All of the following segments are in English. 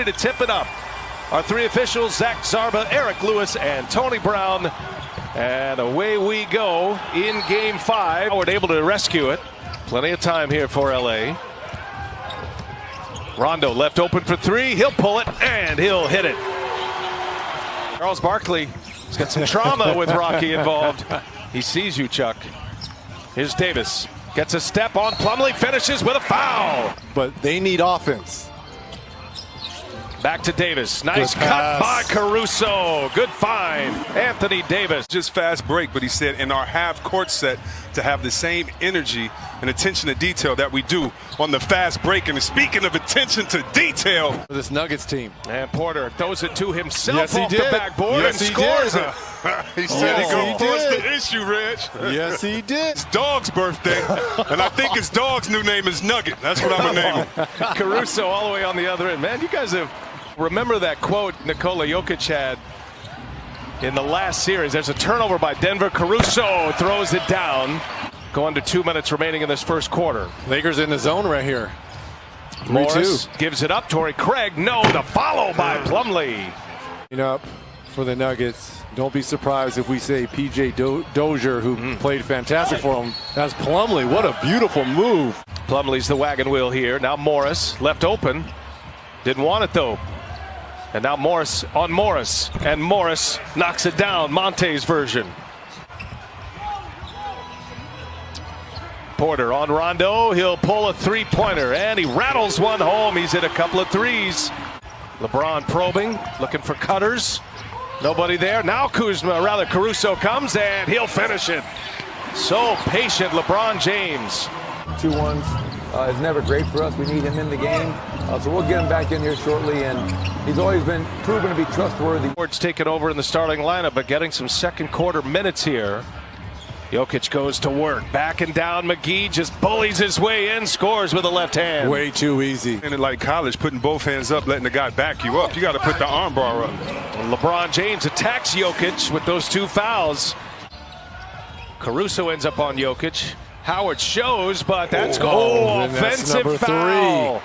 ready to tip it up. Our three officials, Zach Zarba, Eric Lewis, and Tony Brown. And away we go in Game 5. We're able to rescue it. Plenty of time here for LA. Rondo left open for three. He'll pull it, and he'll hit it. Charles Barkley has got some trauma with Rocky involved. He sees you, Chuck. Here's Davis. Gets a step on Plumlee, finishes with a foul. But they need offense. Back to Davis. Nice cut by Caruso. Good find. Anthony Davis. Just fast break, but he said in our half-court set to have the same energy and attention to detail that we do on the fast break. And speaking of attention to detail, For this Nuggets team. And Porter throws it to himself Yes, off he the did. backboard Yes, and he scores did. it. he said Yes, he gonna he force did. the issue, Reg. Yes, he did. It's Dog's birthday, and I think his dog's new name is Nugget. That's what I'm gonna name him. Caruso all the way on the other end. Man, you guys have remember that quote Nikola Jokic had in the last series. There's a turnover by Denver. Caruso throws it down. Going to 2 minutes remaining in this first quarter. Lakers in the zone right here. Morris gives it up. Torrey Craig. No, the follow by Plumlee. Up for the Nuggets. Don't be surprised if we say PJ Dozier, who played fantastic for him. That's Plumlee. What a beautiful move. Plumlee's the wagon wheel here. Now Morris left open. Didn't want it though. And now Morris on Morris. And Morris knocks it down. Monte's version. Porter on Rondo. He'll pull a three-pointer. And he rattles one home. He's hit a couple of threes. LeBron probing. Looking for cutters. Nobody there. Now Caruso comes. And he'll finish it. So patient, LeBron James. 2-1 is never great for us. We need him in the game. So we'll get him back in here shortly, and he's always been proven to be trustworthy. Ford's taken over in the starting lineup, but getting some second quarter minutes here. Jokic goes to work. Back and down. McGee just bullies his way in, scores with a left hand. Way too easy. And like college, putting both hands up, letting the guy back you up. You got to put the arm bar up. And LeBron James attacks Jokic with those two fouls. Caruso ends up on Jokic. Howard shows, but that's offensive foul.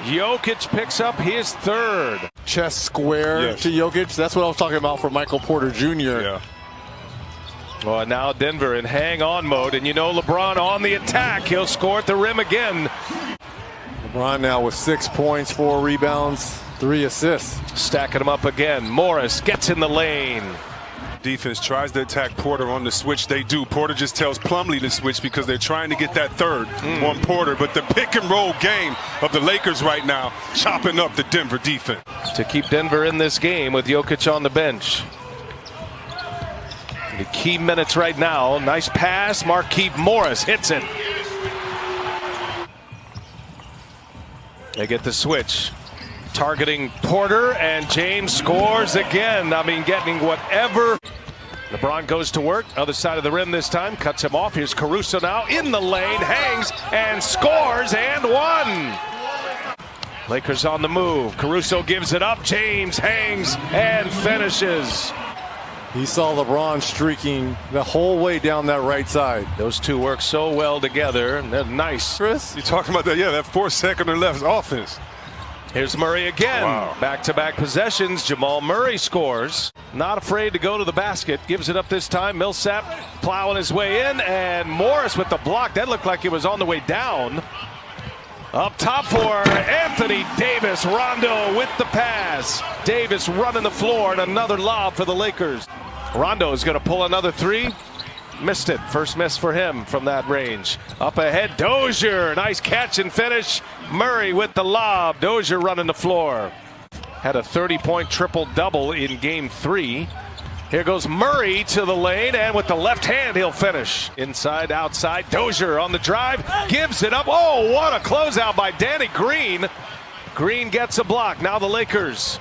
Jokic picks up his third. Chest square to Jokic. That's what I was talking about for Michael Porter Jr. Yeah. Well, now Denver in hang-on mode, and you know LeBron on the attack. He'll score at the rim again. LeBron now with 6 points, 4 rebounds, 3 assists. Stacking them up again. Morris gets in the lane. Defense tries to attack Porter on the switch. They do. Porter just tells Plumlee to switch because they're trying to get that third on Porter. But the pick and roll game of the Lakers right now, chopping up the Denver defense. To keep Denver in this game with Jokic on the bench. The key minutes right now. Nice pass. Markieff Morris hits it. They get the switch. Targeting Porter, and James scores again. I mean, getting whatever. LeBron goes to work. Other side of the rim this time. Cuts him off. Here's Caruso now in the lane. Hangs and scores and one. Lakers on the move. Caruso gives it up. James hangs and finishes. He saw LeBron streaking the whole way down that right side. Those two work so well together. And they're nice. Chris? You talking about that? Yeah, that 4 second or left offense. Here's Murray again. Wow. Back-to-back possessions. Jamal Murray scores. Not afraid to go to the basket. Gives it up this time. Millsap plowing his way in. And Morris with the block. That looked like it was on the way down. Up top for Anthony Davis. Rondo with the pass. Davis running the floor and another lob for the Lakers. Rondo is going to pull another three. Missed it. First miss for him from that range. Up ahead, Dozier. Nice catch and finish. Murray with the lob. Dozier running the floor. Had a 30-point triple-double in Game 3. Here goes Murray to the lane, and with the left hand, he'll finish. Inside, outside. Dozier on the drive. Gives it up. Oh, what a closeout by Danny Green. Green gets a block. Now the Lakers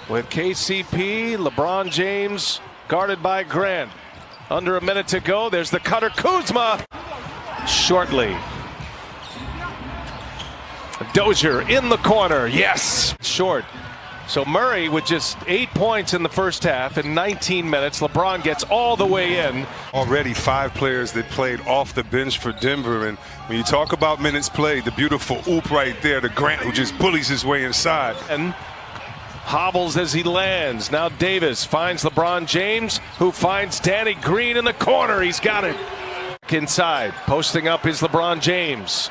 with KCP, LeBron James, guarded by Grant. Under a minute to go. There's the cutter. Kuzma shortly. Dozier in the corner. Yes. Short. So Murray with just 8 points in the first half in 19 minutes. LeBron gets all the way in. Already 5 players that played off the bench for Denver. And when you talk about minutes played, the beautiful oop right there to Grant, who just bullies his way inside. And Hobbles as he lands. Now Davis finds LeBron James, who finds Danny Green in the corner. He's got it. Inside, posting up is LeBron James.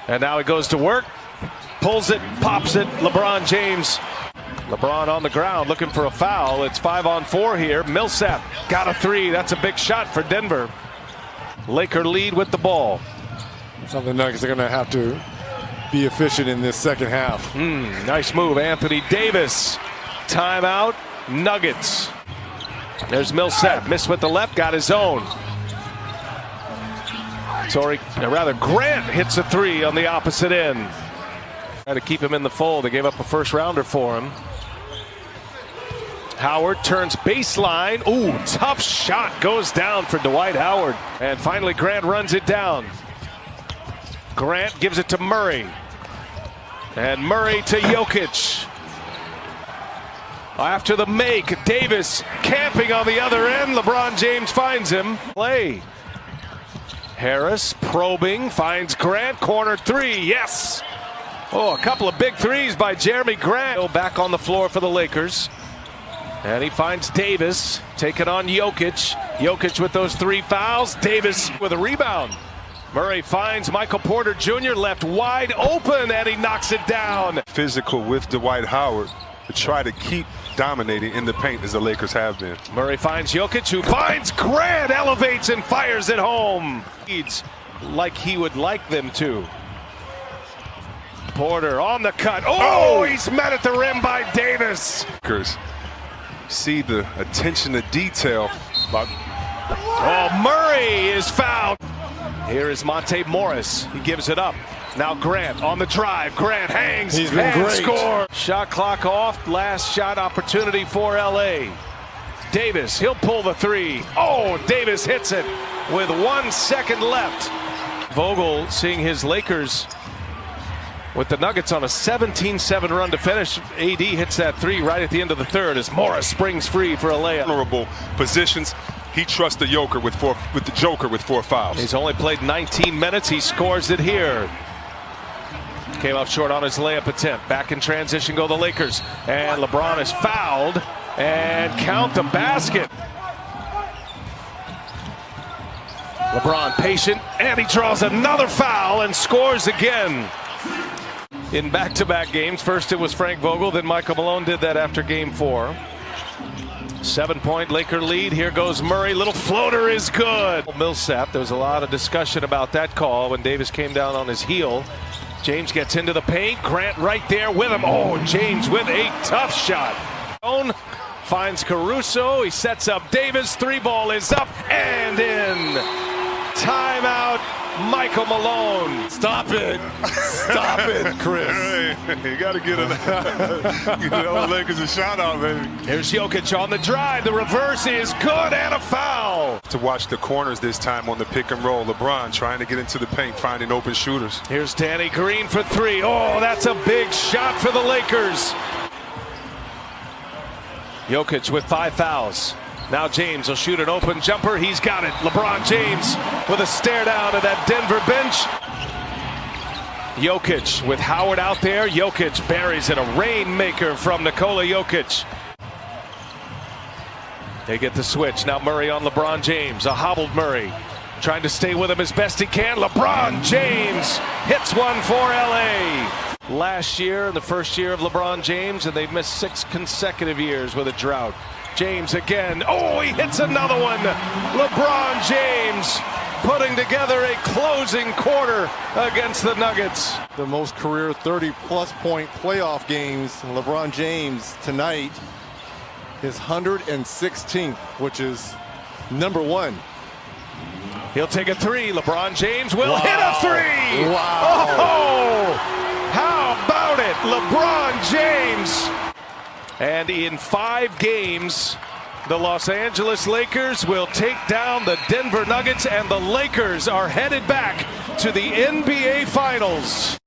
And now he goes to work. Pulls it, pops it, LeBron James. LeBron on the ground looking for a foul. It's 5-on-4 here. Millsap got a three. That's a big shot for Denver. Laker lead with the ball. So the Nuggets are going to have to be efficient in this second half. Nice move, Anthony Davis. Timeout, Nuggets. There's Millsap. Missed with the left, got his own. Grant hits a three on the opposite end. Try to keep him in the fold. They gave up a first rounder for him. Howard turns baseline. Ooh, tough shot goes down for Dwight Howard. And finally Grant runs it down. Grant gives it to Murray. And Murray to Jokic. After the make, Davis camping on the other end. LeBron James finds him. Play. Harris probing, finds Grant, corner three, yes! Oh, a couple of big threes by Jeremy Grant. Back on the floor for the Lakers. And he finds Davis, taking on Jokic. Jokic with those three fouls. Davis with a rebound. Murray finds Michael Porter Jr. left wide open, and he knocks it down. Physical with Dwight Howard to try to keep dominating in the paint as the Lakers have been. Murray finds Jokic, who finds Grant, elevates and fires it home. Leads like he would like them to. Porter on the cut. Oh, he's met at the rim by Davis. See the attention to detail. Oh, Murray is fouled. Here is Monte Morris. He gives it up. Now Grant on the drive. Grant hangs. He's been great. Score. Shot clock off. Last shot opportunity for LA. Davis, he'll pull the three. Oh, Davis hits it with 1 second left. Vogel seeing his Lakers with the Nuggets on a 17-7 run to finish. AD hits that three right at the end of the third as Morris springs free for a layup. Vulnerable positions. He trusts the Joker with four fouls. He's only played 19 minutes. He scores it here. Came up short on his layup attempt. Back in transition go the Lakers. And LeBron is fouled. And count the basket. LeBron patient. And he draws another foul and scores again. In back-to-back games. First it was Frank Vogel. Then Michael Malone did that after game 4. 7-point Laker lead. Here goes Murray. Little floater is good. Millsap. There was a lot of discussion about that call when Davis came down on his heel. James gets into the paint. Grant right there with him. Oh, James with a tough shot. Finds Caruso. He sets up Davis. Three ball is up and in. Timeout. Michael Malone. Stop it. Stop it, Chris. Hey, you got to get the old Lakers a shout out, baby. Here's Jokic on the drive. The reverse is good and a foul. To watch the corners this time on the pick and roll. LeBron trying to get into the paint, finding open shooters. Here's Danny Green for three. Oh, that's a big shot for the Lakers. Jokic with 5 fouls. Now James will shoot an open jumper. He's got it. LeBron James with a stare down at that Denver bench. Jokic with Howard out there. Jokic buries it. A rainmaker from Nikola Jokic. They get the switch. Now Murray on LeBron James. A hobbled Murray. Trying to stay with him as best he can. LeBron James hits one for LA. Last year, the first year of LeBron James, and they've missed 6 consecutive years with a drought. James again. Oh, he hits another one. LeBron James putting together a closing quarter against the Nuggets. The most career 30-plus point playoff games. LeBron James tonight is 116th, which is number 1. He'll take a three. LeBron James will hit a three. Wow. Oh, how about it? LeBron James. And in 5 games, the Los Angeles Lakers will take down the Denver Nuggets, and the Lakers are headed back to the NBA Finals.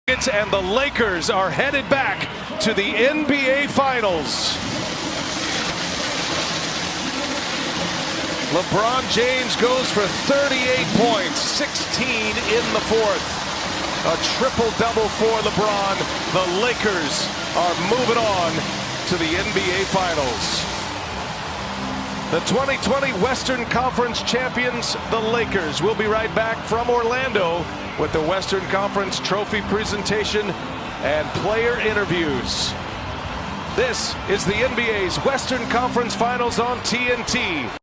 And the Lakers are headed back to the NBA Finals. LeBron James goes for 38 points, 16 in the fourth. A triple-double for LeBron. The Lakers are moving on to the NBA Finals. The 2020 Western Conference champions, the Lakers, will be right back from Orlando with the Western Conference trophy presentation and player interviews. This is the NBA's Western Conference Finals on TNT.